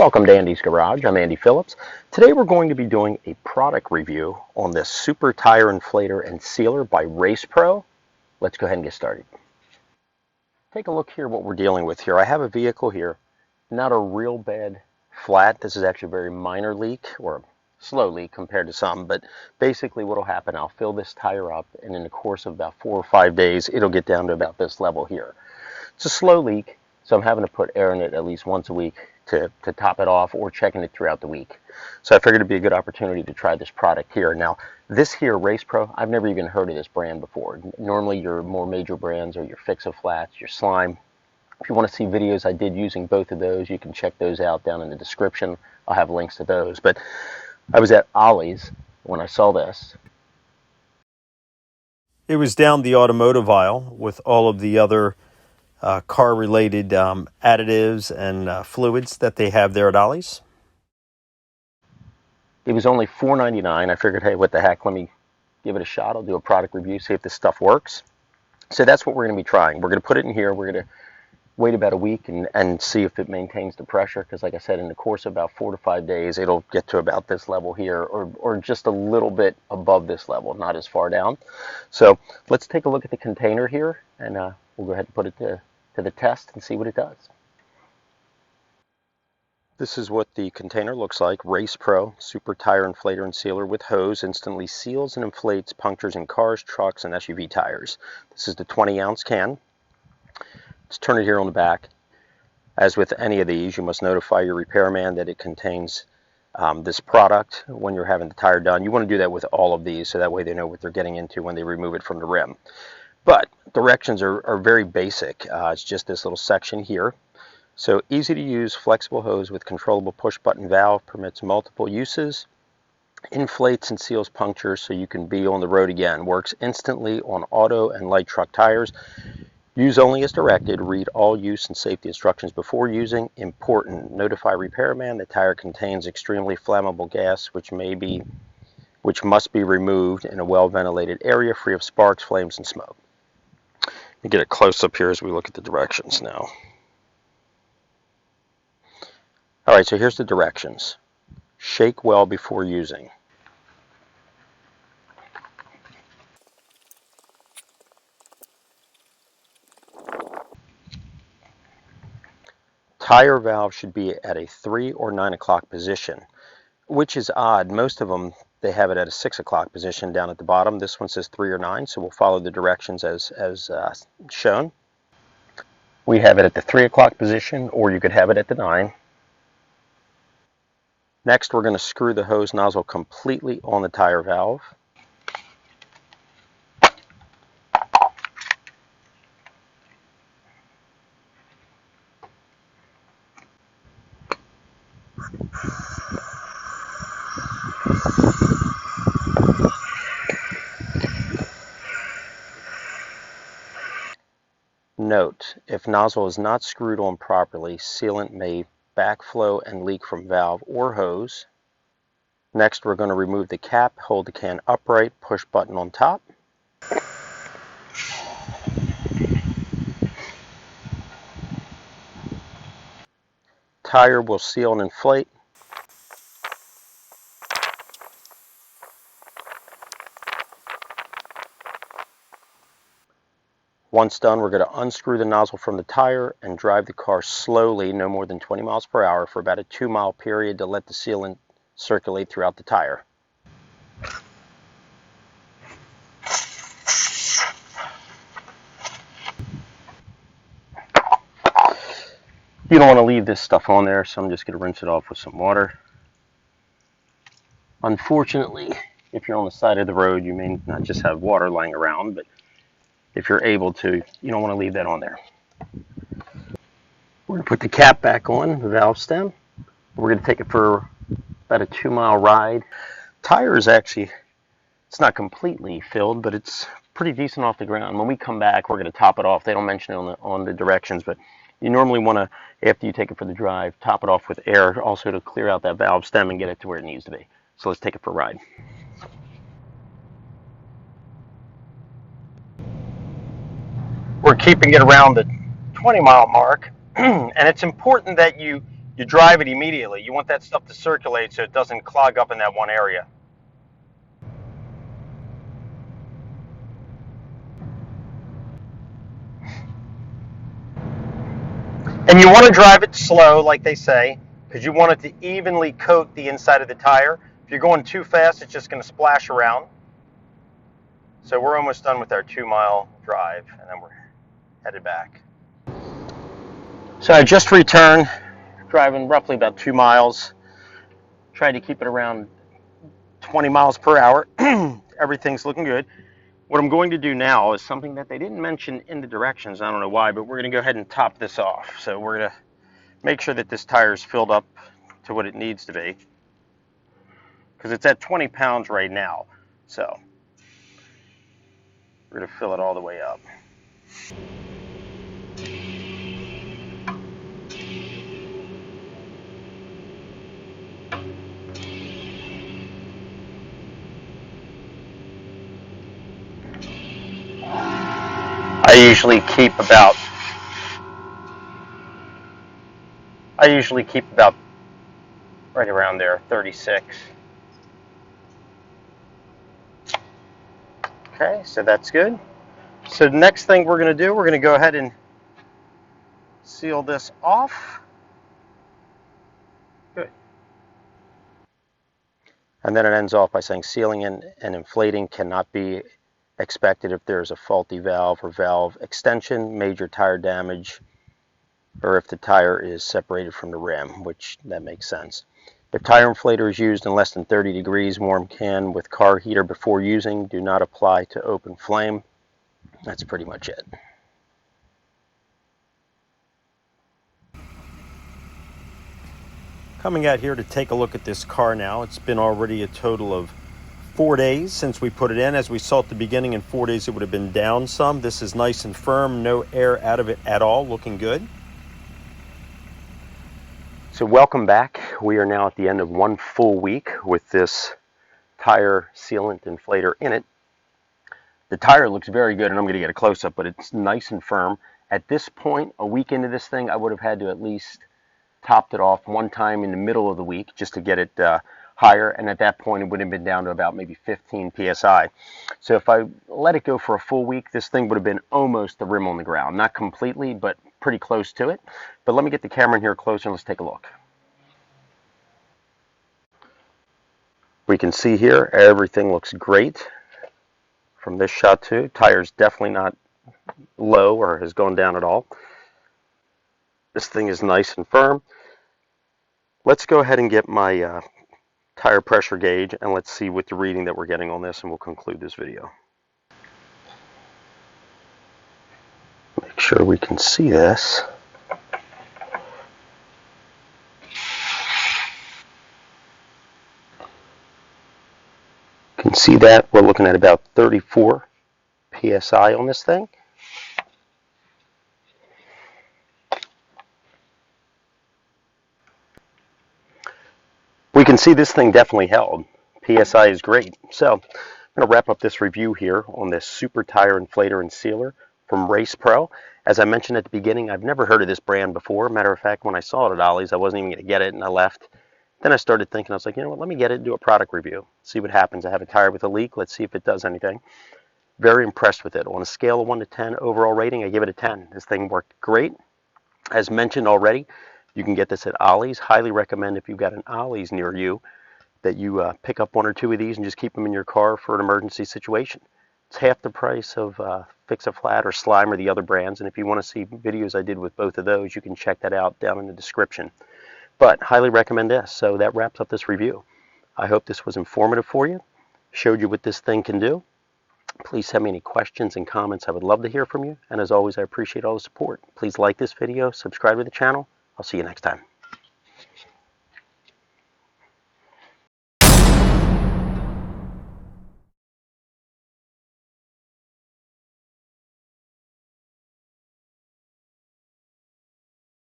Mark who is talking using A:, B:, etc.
A: Welcome to Andy's Garage. I'm Andy Phillips. Today we're going to be doing a product review on this super tire inflator and sealer by RacePRO. Let's go ahead and get started. Take a look here what we're dealing with here. I have a vehicle here, not a real bad flat. This is actually a very minor leak, or slow leak compared to some, but basically what will happen, I'll fill this tire up, and in the course of about 4 or 5 days it'll get down to about this level here. It's a slow leak, so I'm having to put air in it at least once a week to top it off, or checking it throughout the week. So I figured it'd be a good opportunity to try this product here. Now, this here, RacePRO, I've never even heard of this brand before. Normally your more major brands are your Fix-A-Flats, your Slime. If you want to see videos I did using both of those, you can check those out down in the description. I'll have links to those. But I was at Ollie's when I saw this.
B: It was down the automotive aisle with all of the other car-related additives and fluids that they have there at Ollie's.
A: It was only $4.99. I figured, hey, what the heck, let me give it a shot. I'll do a product review, see if this stuff works. So that's what we're going to be trying. We're going to put it in here. We're going to wait about a week and see if it maintains the pressure, because like I said, in the course of about 4 to 5 days, it'll get to about this level here, or just a little bit above this level, not as far down. So let's take a look at the container here, and we'll go ahead and put it to the test and see what it does. This is what the container looks like. RacePRO Super Tire Inflator and Sealer with hose instantly seals and inflates punctures in cars, trucks, and SUV tires. This is the 20-ounce can. Let's turn it here on the back. As with any of these, you must notify your repairman that it contains this product when you're having the tire done. You want to do that with all of these, so that way they know what they're getting into when they remove it from the rim. But directions are very basic. It's just this little section here. So easy to use, flexible hose with controllable push button valve, permits multiple uses, inflates and seals punctures so you can be on the road again, works instantly on auto and light truck tires. Use only as directed. Read all use and safety instructions before using. Important. Notify repairman the tire contains extremely flammable gas which must be removed in a well-ventilated area free of sparks, flames, and smoke. Let me get a close-up here as we look at the directions now. All right, so here's the directions. Shake well before using. Tire valve should be at a 3 or 9 o'clock position, which is odd. Most of them, they have it at a 6 o'clock position down at the bottom. This one says 3 or 9, so we'll follow the directions as shown. We have it at the 3 o'clock position, or you could have it at the 9. Next, we're going to screw the hose nozzle completely on the tire valve. Note, if nozzle is not screwed on properly, sealant may backflow and leak from valve or hose. Next, we're going to remove the cap, hold the can upright, push button on top. Tire will seal and inflate. Once done, we're going to unscrew the nozzle from the tire and drive the car slowly, no more than 20 miles per hour, for about a 2-mile period to let the sealant circulate throughout the tire. You don't want to leave this stuff on there, so I'm just going to rinse it off with some water. Unfortunately, if you're on the side of the road, you may not just have water lying around, but if you're able to, you don't want to leave that on there. We're going to put the cap back on, the valve stem. We're going to take it for about a 2-mile ride. Tire is actually, it's not completely filled, but it's pretty decent off the ground. When we come back, we're going to top it off. They don't mention it on the directions, but you normally want to, after you take it for the drive, top it off with air, also to clear out that valve stem and get it to where it needs to be. So let's take it for a ride. We're keeping it around the 20-mile mark, and it's important that you you drive it immediately. You want that stuff to circulate so it doesn't clog up in that one area. And you want to drive it slow, like they say, because you want it to evenly coat the inside of the tire. If you're going too fast, it's just going to splash around. So we're almost done with our 2-mile drive, and then we're headed back. So I just returned, driving roughly about 2 miles. Tried to keep it around 20 miles per hour. Everything's looking good. What I'm going to do now is something that they didn't mention in the directions. I don't know why, but we're going to go ahead and top this off. So we're going to make sure that this tire is filled up to what it needs to be, because it's at 20 pounds right now. So we're going to fill it all the way up. I usually keep about right around there, 36. Okay, so that's good. So the next thing we're going to do, we're going to go ahead and seal this off. Good. And then it ends off by saying sealing and inflating cannot be expected if there's a faulty valve or valve extension, major tire damage, or if the tire is separated from the rim, which that makes sense. If tire inflator is used in less than 30 degrees, warm can with car heater before using. Do not apply to open flame. That's pretty much it.
B: Coming out here to take a look at this car now. It's been already a total of 4 days since we put it in. As we saw at the beginning, in 4 days it would have been down some. This is nice and firm, no air out of it at all, looking good.
A: So welcome back. We are now at the end of 1 full week with this tire sealant inflator in it. The tire looks very good, and I'm going to get a close-up, but it's nice and firm. At this point, a week into this thing, I would have had to at least topped it off one time in the middle of the week just to get it higher, and at that point it would have been down to about maybe 15 psi. So if I let it go for a full week, this thing would have been almost the rim on the ground. Not completely, but pretty close to it. But let me get the camera in here closer and let's take a look. We can see here everything looks great from this shot too. Tire's definitely not low or has gone down at all. This thing is nice and firm. Let's go ahead and get my tire pressure gauge and let's see what the reading that we're getting on this, and we'll conclude this video. Make sure we can see this. You can see that we're looking at about 34 psi on this thing. We can see this thing definitely held. PSI is great. So I'm going to wrap up this review here on this super tire inflator and sealer from RacePRO. As I mentioned at the beginning, I've never heard of this brand before. Matter of fact, when I saw it at Ollie's, I wasn't even going to get it, and I left. Then I started thinking, I was like, you know what, let me get it and do a product review. See what happens. I have a tire with a leak. Let's see if it does anything. Very impressed with it. On a scale of 1 to 10 overall rating, I give it a 10. This thing worked great. As mentioned already, you can get this at Ollie's. Highly recommend if you've got an Ollie's near you that you pick up 1 or 2 of these and just keep them in your car for an emergency situation. It's half the price of Fix-A-Flat or Slime or the other brands. And if you want to see videos I did with both of those, you can check that out down in the description. But highly recommend this. So that wraps up this review. I hope this was informative for you, showed you what this thing can do. Please send me any questions and comments. I would love to hear from you. And as always, I appreciate all the support. Please like this video, subscribe to the channel. I'll see you next time.